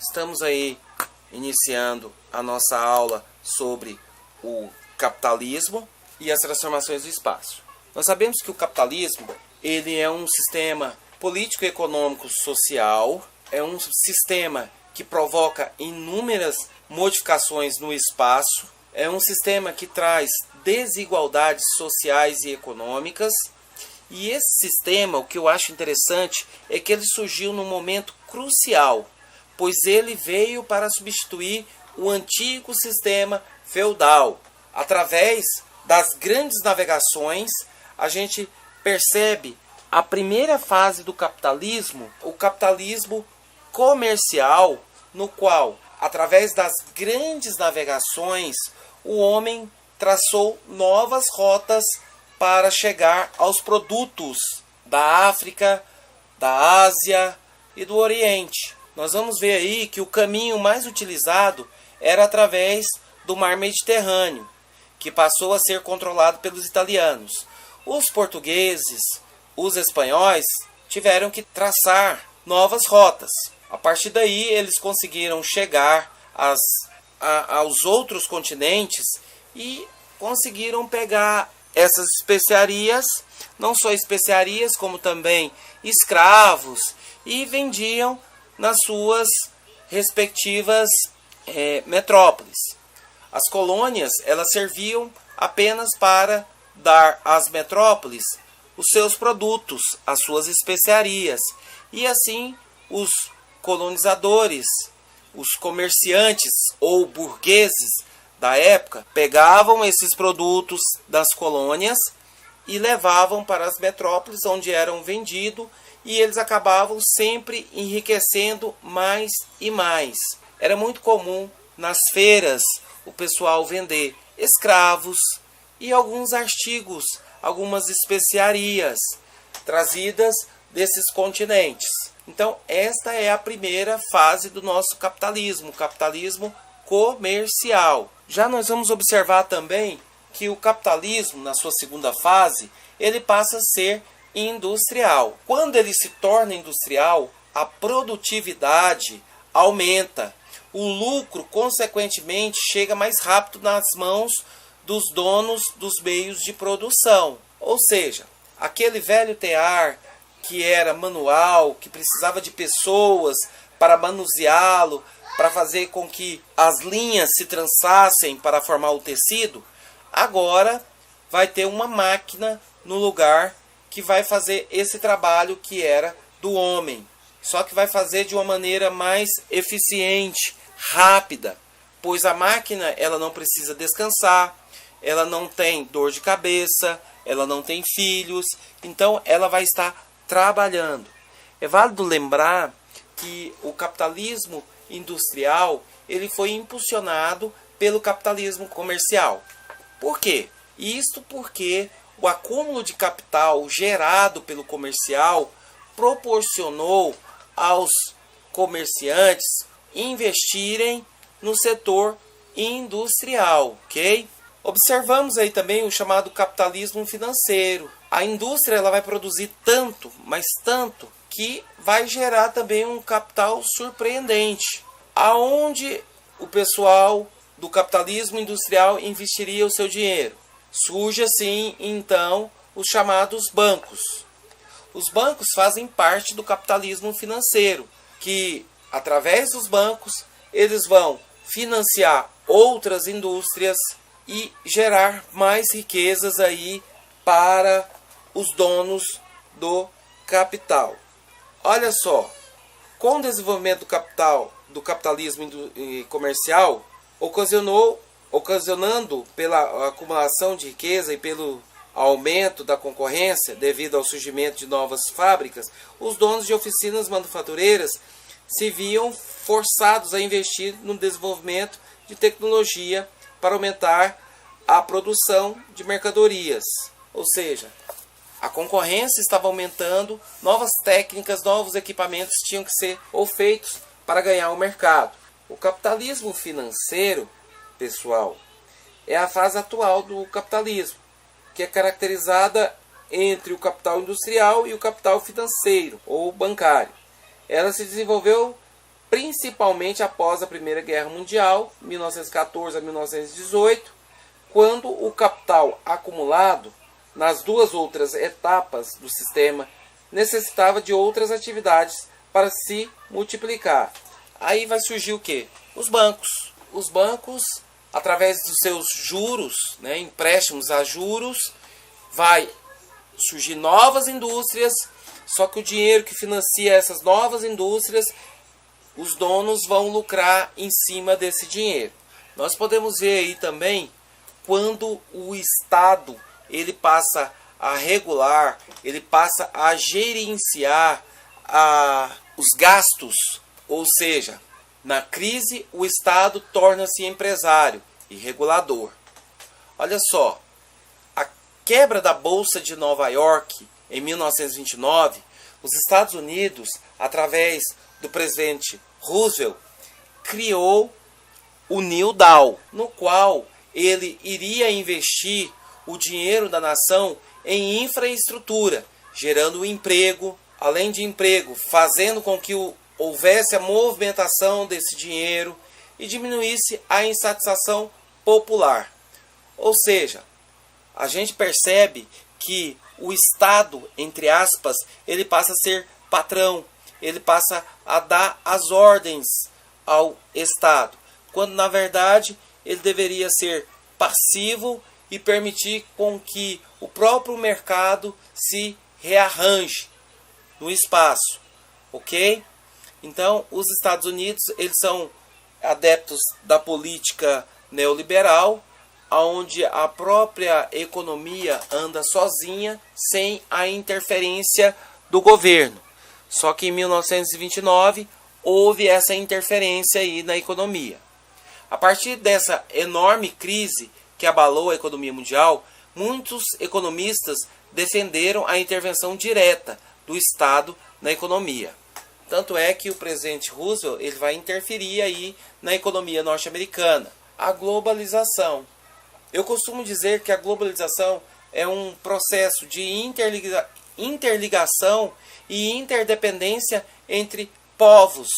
Estamos aí iniciando a nossa aula sobre o capitalismo e as transformações do espaço. Nós sabemos que o capitalismo ele é um sistema político, econômico, social, é um sistema que provoca inúmeras modificações no espaço, é um sistema que traz desigualdades sociais e econômicas. E esse sistema, o que eu acho interessante, é que ele surgiu num momento crucial, pois ele veio para substituir o antigo sistema feudal. Através das grandes navegações, a gente percebe a primeira fase do capitalismo, o capitalismo comercial, no qual, através das grandes navegações, o homem traçou novas rotas para chegar aos produtos da África, da Ásia e do Oriente. Nós vamos ver aí que o caminho mais utilizado era através do Mar Mediterrâneo, que passou a ser controlado pelos italianos. Os portugueses, os espanhóis, tiveram que traçar novas rotas. A partir daí, eles conseguiram chegar aos outros continentes e conseguiram pegar essas especiarias, não só especiarias, como também escravos, e vendiam nas suas respectivas metrópoles. As colônias elas serviam apenas para dar às metrópoles os seus produtos, as suas especiarias, e assim os colonizadores, os comerciantes ou burgueses da época pegavam esses produtos das colônias e levavam para as metrópoles onde eram vendidos, e eles acabavam sempre enriquecendo mais e mais. Era muito comum nas feiras o pessoal vender escravos e alguns artigos, algumas especiarias trazidas desses continentes. Então esta é a primeira fase do nosso capitalismo, o capitalismo comercial. Já nós vamos observar também que o capitalismo, na sua segunda fase, ele passa a ser industrial. Quando ele se torna industrial, a produtividade aumenta. O lucro, consequentemente, chega mais rápido nas mãos dos donos dos meios de produção. Ou seja, aquele velho tear que era manual, que precisava de pessoas para manuseá-lo, para fazer com que as linhas se trançassem para formar o tecido, agora vai ter uma máquina no lugar que vai fazer esse trabalho que era do homem. Só que vai fazer de uma maneira mais eficiente, rápida, pois a máquina ela não precisa descansar, ela não tem dor de cabeça, ela não tem filhos, então ela vai estar trabalhando. É válido lembrar que o capitalismo industrial ele foi impulsionado pelo capitalismo comercial. Por quê? Isto porque o acúmulo de capital gerado pelo comercial proporcionou aos comerciantes investirem no setor industrial, ok? Observamos aí também o chamado capitalismo financeiro. A indústria ela vai produzir tanto, mas tanto, que vai gerar também um capital surpreendente. Aonde o pessoal do capitalismo industrial investiria o seu dinheiro? Surge assim, então, os chamados bancos. Os bancos fazem parte do capitalismo financeiro, que, através dos bancos, eles vão financiar outras indústrias e gerar mais riquezas aí para os donos do capital. Olha só, com o desenvolvimento do capitalismo comercial, ocasionando pela acumulação de riqueza e pelo aumento da concorrência devido ao surgimento de novas fábricas, os donos de oficinas manufatureiras se viam forçados a investir no desenvolvimento de tecnologia para aumentar a produção de mercadorias. Ou seja, a concorrência estava aumentando, novas técnicas, novos equipamentos tinham que ser feitos para ganhar o mercado. O capitalismo financeiro, pessoal, é a fase atual do capitalismo, que é caracterizada entre o capital industrial e o capital financeiro ou bancário. Ela se desenvolveu principalmente após a Primeira Guerra Mundial, 1914 a 1918, quando o capital acumulado nas duas outras etapas do sistema necessitava de outras atividades para se multiplicar. Aí vai surgir o quê? Os bancos. Os bancos, através dos seus juros, né, empréstimos a juros, vai surgir novas indústrias, só que o dinheiro que financia essas novas indústrias, os donos vão lucrar em cima desse dinheiro. Nós podemos ver aí também quando o Estado ele passa a regular, ele passa a gerenciar os gastos, ou seja, na crise o Estado torna-se empresário e regulador. Olha só, a quebra da Bolsa de Nova York em 1929, os Estados Unidos, através do presidente Roosevelt, criou o New Deal, no qual ele iria investir o dinheiro da nação em infraestrutura, gerando emprego, além de emprego, fazendo com que houvesse a movimentação desse dinheiro e diminuísse a insatisfação popular. Ou seja, a gente percebe que o Estado, entre aspas, ele passa a ser patrão, ele passa a dar as ordens ao Estado, quando na verdade ele deveria ser passivo e permitir com que o próprio mercado se rearranje no espaço, ok? Então, os Estados Unidos eles são adeptos da política neoliberal, onde a própria economia anda sozinha, sem a interferência do governo. Só que em 1929 houve essa interferência aí na economia. A partir dessa enorme crise que abalou a economia mundial, muitos economistas defenderam a intervenção direta do Estado na economia. Tanto é que o presidente Roosevelt ele vai interferir aí na economia norte-americana. A globalização. Eu costumo dizer que a globalização é um processo de interligação e interdependência entre povos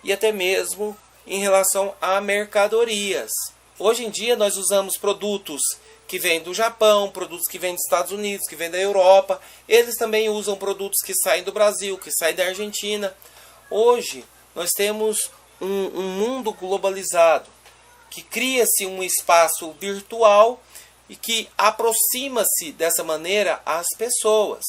e até mesmo em relação a mercadorias. Hoje em dia nós usamos produtos que vêm do Japão, produtos que vêm dos Estados Unidos, que vêm da Europa. Eles também usam produtos que saem do Brasil, que saem da Argentina. Hoje nós temos um mundo globalizado, que cria-se um espaço virtual e que aproxima-se dessa maneira as pessoas.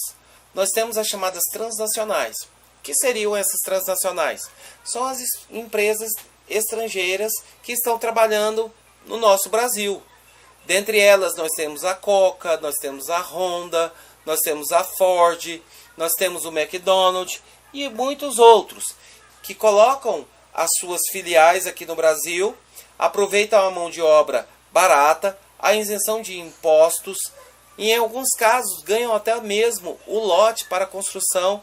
Nós temos as chamadas transnacionais. O que seriam essas transnacionais? São as empresas estrangeiras que estão trabalhando no nosso Brasil. Dentre elas nós temos a Coca, nós temos a Honda, nós temos a Ford, nós temos o McDonald's e muitos outros que colocam as suas filiais aqui no Brasil, aproveitam a mão de obra barata, a isenção de impostos e em alguns casos ganham até mesmo o lote para a construção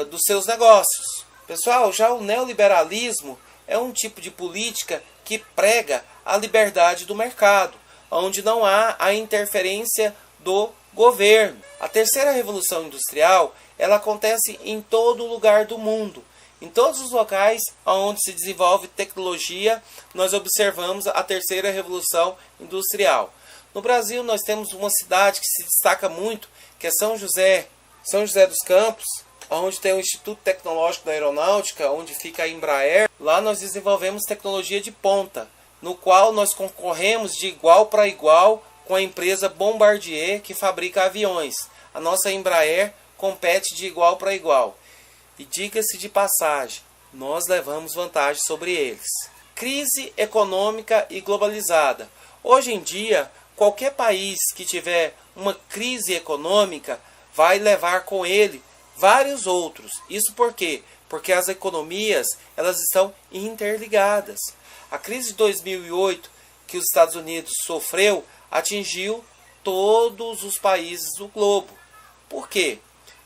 dos seus negócios. Pessoal, já o neoliberalismo é um tipo de política que prega a liberdade do mercado, onde não há a interferência do governo. A terceira revolução industrial, ela acontece em todo lugar do mundo. Em todos os locais onde se desenvolve tecnologia, nós observamos a terceira revolução industrial. No Brasil, nós temos uma cidade que se destaca muito, que é São José dos Campos, onde tem o Instituto Tecnológico da Aeronáutica, onde fica a Embraer. Lá nós desenvolvemos tecnologia de ponta, no qual nós concorremos de igual para igual com a empresa Bombardier, que fabrica aviões. A nossa Embraer compete de igual para igual. E diga-se de passagem, nós levamos vantagem sobre eles. Crise econômica e globalizada. Hoje em dia, qualquer país que tiver uma crise econômica vai levar com ele vários outros. Isso por quê? Porque as economias elas estão interligadas. A crise de 2008 que os Estados Unidos sofreu atingiu todos os países do globo. Por quê?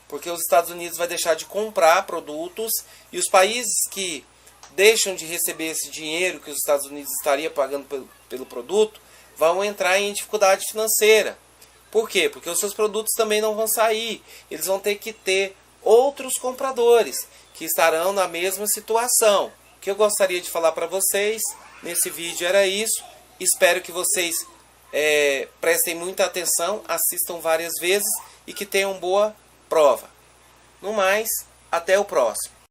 Porque os Estados Unidos vai deixar de comprar produtos e os países que deixam de receber esse dinheiro que os Estados Unidos estaria pagando pelo produto vão entrar em dificuldade financeira. Por quê? Porque os seus produtos também não vão sair. Eles vão ter que ter outros compradores que estarão na mesma situação. O que eu gostaria de falar para vocês nesse vídeo era isso. Espero que vocês prestem muita atenção, assistam várias vezes e que tenham boa prova. No mais, até o próximo.